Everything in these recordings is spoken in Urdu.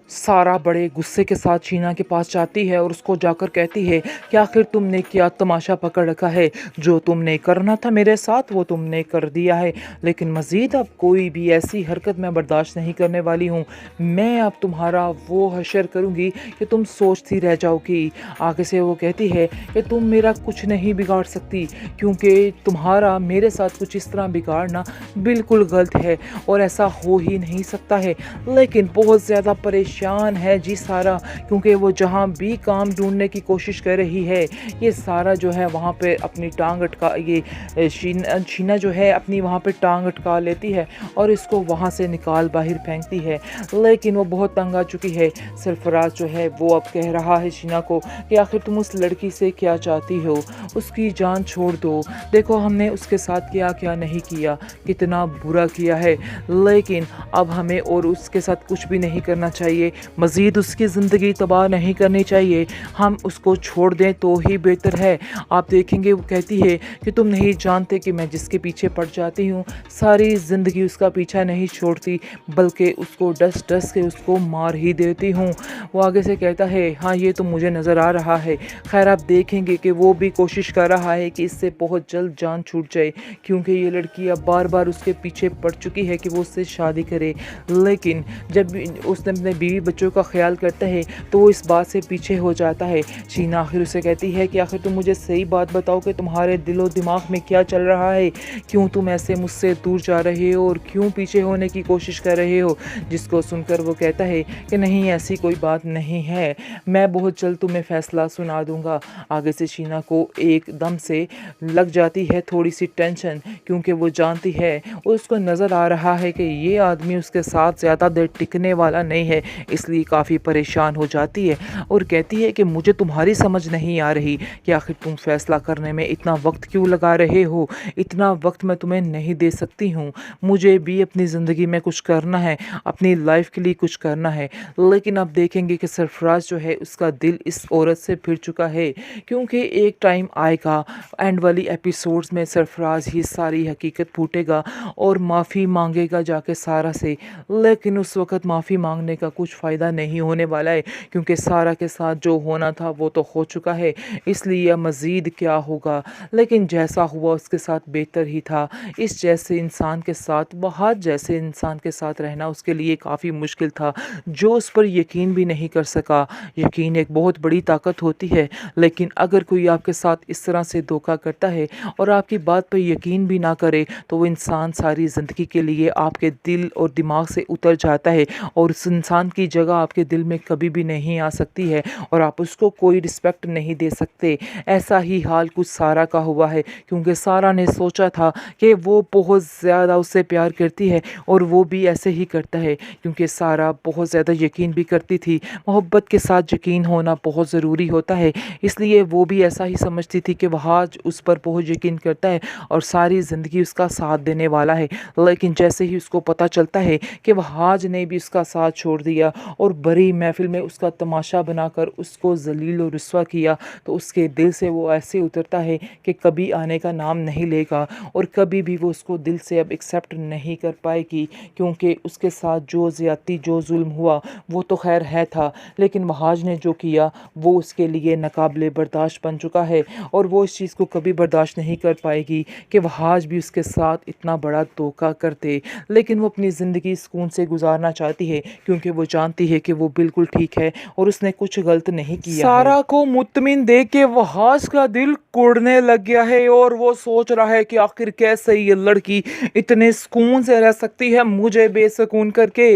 سارا بڑے غصے کے ساتھ شینا کے پاس جاتی ہے اور اس کو جا کر کہتی ہے کہ آخر تم نے کیا تماشا پکڑ رکھا ہے، جو تم نے کرنا تھا میرے ساتھ وہ تم نے کر دیا ہے، لیکن مزید اب کوئی بھی ایسی حرکت میں برداشت نہیں کرنے والی ہوں۔ میں اب تمہارا وہ حشر کروں گی کہ تم سوچتی رہ جاؤ گی۔ آگے سے وہ کہتی ہے کہ تم میرا کچھ نہیں بگاڑ سکتی، کیونکہ تمہارا میرے ساتھ کچھ اس طرح بگاڑنا بالکل غلط ہے اور ایسا ہو ہی نہیں سکتا ہے، لیکن بہت زیادہ پریشان ہے جی سارا، کیونکہ وہ جہاں بھی کام ڈھونڈنے کی کوشش کر رہی ہے یہ سارا جو ہے وہاں پہ اپنی ٹانگ اٹکا، یہ شینا جو ہے اپنی وہاں پہ ٹانگ اٹکا لیتی ہے اور اس کو وہاں سے نکال باہر پھینکتی ہے، لیکن وہ بہت تنگ آ چکی ہے۔ سرفراز جو ہے وہ اب کہہ رہا ہے شینا کو کہ آخر تم اس لڑکی سے کیا چاہتی ہو، اس کی جان چھوڑ دو، دیکھو ہم نے اس کے ساتھ کیا کیا نہیں کیا، کتنا برا کیا ہے، لیکن اب ہمیں اور اس کے ساتھ کچھ بھی نہیں کرنا چاہیے، مزید اس کی زندگی تباہ نہیں کرنی چاہیے، ہم اس کو چھوڑ دیں تو ہی بہتر ہے۔ آپ دیکھیں گے وہ کہتی ہے کہ تم نہیں جانتے کہ میں جس کے پیچھے پڑ جاتی ہوں ساری زندگی اس کا پیچھا نہیں چھوڑتی، بلکہ اس کو ڈس ڈس کے اس کو مار ہی دیتی ہوں۔ وہ آگے سے کہتا ہے ہاں یہ تو مجھے نظر آ رہا ہے، خیر آپ دیکھیں گے کہ وہ بھی کوشش کر رہا ہے کہ اس سے بہت جلد جان چھوٹ جائے، کیونکہ یہ لڑکی اب بار بار اس کے پیچھے پڑ چکی ہے کہ وہ اس سے شادی کرے، لیکن جب اس نے اپنے بیوی بچوں کا خیال کرتا ہے تو وہ اس بات سے پیچھے ہو جاتا ہے۔ شینا آخر اسے کہتی ہے کہ آخر تم مجھے صحیح بات بتاؤ کہ تمہارے دل و دماغ میں کیا چل رہا ہے، کیوں تم ایسے مجھ سے دور جا رہے ہو اور کیوں پیچھے ہونے کی کوشش کر رہے ہو، جس کو سن کر وہ کہتا ہے کہ نہیں ایسی کوئی بات نہیں ہے، میں بہت جلد تمہیں فیصلہ سنا دوں گا۔ آگے سے شینا کو ایک دم سے لگ جاتی ہے تھوڑی سی ٹینشن، کیونکہ وہ جانتی ہے اور اس کو نظر آ رہا ہے کہ یہ آدمی اس کے ساتھ زیادہ دیر ٹکنے والا نہیں ہے، اس لیے کافی پریشان ہو جاتی ہے اور کہتی ہے کہ مجھے تمہاری سمجھ نہیں آ رہی کہ آخر تم فیصلہ کرنے میں اتنا وقت کیوں لگا رہے ہو، اتنا وقت میں تمہیں نہیں دے سکتی ہوں، مجھے بھی اپنی زندگی میں کچھ کرنا ہے، اپنی لائف کے لیے کچھ کرنا ہے، لیکن اب دیکھیں گے کہ سرفراز جو ہے اس کا دل اس عورت سے پھر چکا ہے، کیونکہ ایک ٹائم آئے گا اینڈ والی ایپیسوڈز میں سرفراز ہی ساری حقیقت پھوٹے گا اور معافی مانگے گا جا کے سارا سے، لیکن اس وقت معافی مانگنے کا کچھ فائدہ نہیں ہونے والا ہے، کیونکہ سارا کے ساتھ جو ہونا تھا وہ تو ہو چکا ہے، اس لیے مزید کیا ہوگا، لیکن جیسا ہوا اس کے ساتھ بہتر ہی تھا، اس جیسے انسان کے ساتھ، بہت جیسے انسان کے ساتھ رہنا اس کے لیے کافی مشکل تھا، جو اس پر یقین بھی نہیں کر سکا۔ یقین ایک بہت بڑی طاقت ہوتی ہے، لیکن اگر کوئی آپ کے ساتھ اس طرح سے دھوکہ کرتا ہے اور آپ کی بات پر یقین بھی نہ کرے تو وہ انسان ساری زندگی کے لیے آپ کے دل اور دماغ سے اتر جاتا ہے اور اس انسان کی جگہ آپ کے دل میں کبھی بھی نہیں آ سکتی ہے اور آپ اس کو کوئی رسپیکٹ نہیں دے سکتے۔ ایسا ہی حال کچھ سارا کا ہوا ہے، کیونکہ سارا نے سوچا تھا کہ وہ بہت زیادہ اس سے پیار کرتی ہے اور وہ بھی ایسے ہی کرتا ہے، کیونکہ سارا بہت زیادہ یقین بھی کرتی تھی، محبت کے ساتھ یقین ہونا بہت ضروری ہوتا ہے، اس لیے وہ بھی ایسا ہی سمجھتی تھی کہ وہاج اس پر بہت یقین کرتا ہے اور ساری زندگی اس کا ساتھ دینے والا ہے، لیکن جیسے ہی اس کو پتہ چلتا ہے کہ وہاج نے بھی اس کا ساتھ چھوڑ دیا اور بڑی محفل میں اس کا تماشا بنا کر اس کو ذلیل و رسوا کیا، تو اس کے دل سے وہ ایسے اترتا ہے کہ کبھی آنے کا نام نہیں لے گا اور کبھی بھی وہ اس کو دل سے اب ایکسیپٹ نہیں کر پائے گی، کیونکہ اس کے ساتھ جو زیادتی جو ظلم ہوا وہ تو خیر ہے تھا، لیکن وہاج نے جو کیا وہ اس کے لیے ناقابل برداشت بن چکا ہے اور وہ اس چیز کو کبھی برداشت نہیں کر پائے گی کہ وہاج بھی اس کے ساتھ اتنا بڑا دھوکہ کرتے، لیکن وہ اپنی زندگی سکون سے گزارنا چاہتی ہے، کیونکہ وہ جانتی ہے کہ وہ بالکل ٹھیک ہے اور اس نے کچھ غلط نہیں کیا ہے۔ سارا کو مطمئن دیکھ کے وہاج کا دل کوڑنے لگ گیا ہے اور وہ سوچ رہا ہے کہ آخر کیسے یہ لڑکی اتنے سکون سے رہ سکتی ہے مجھے بے سکون کر کے،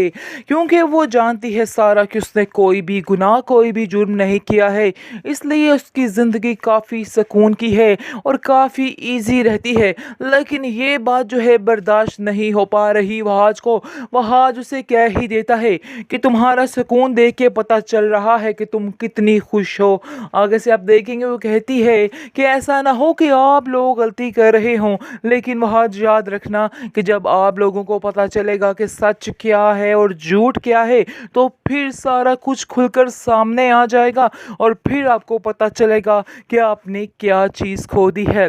کیونکہ وہ جانتی ہے سارا کہ اس نے کوئی بھی گناہ کوئی بھی جرم نہیں کیا ہے، اس لیے اس کی زندگی کافی سکون کی ہے اور کافی ایزی رہتی ہے، لیکن یہ بات جو ہے برداشت نہیں ہو پا رہی وہاج کو۔ وہاج اسے کہہ ہی دیتا ہے کہ تمہارا سکون دیکھ کے پتہ چل رہا ہے کہ تم کتنی خوش ہو۔ آگے سے آپ دیکھیں گے وہ کہتی ہے کہ ایسا نہ ہو کہ آپ لوگ غلطی کر رہے ہوں، لیکن وہاج یاد رکھنا کہ جب آپ لوگوں کو پتہ چلے گا کہ سچ کیا ہے اور جھوٹ کیا ہے تو پھر سارا کچھ کھل کر سامنے آ جائے گا اور پھر آپ کو پتہ چلے گا کہ آپ نے کیا چیز کھو دی ہے۔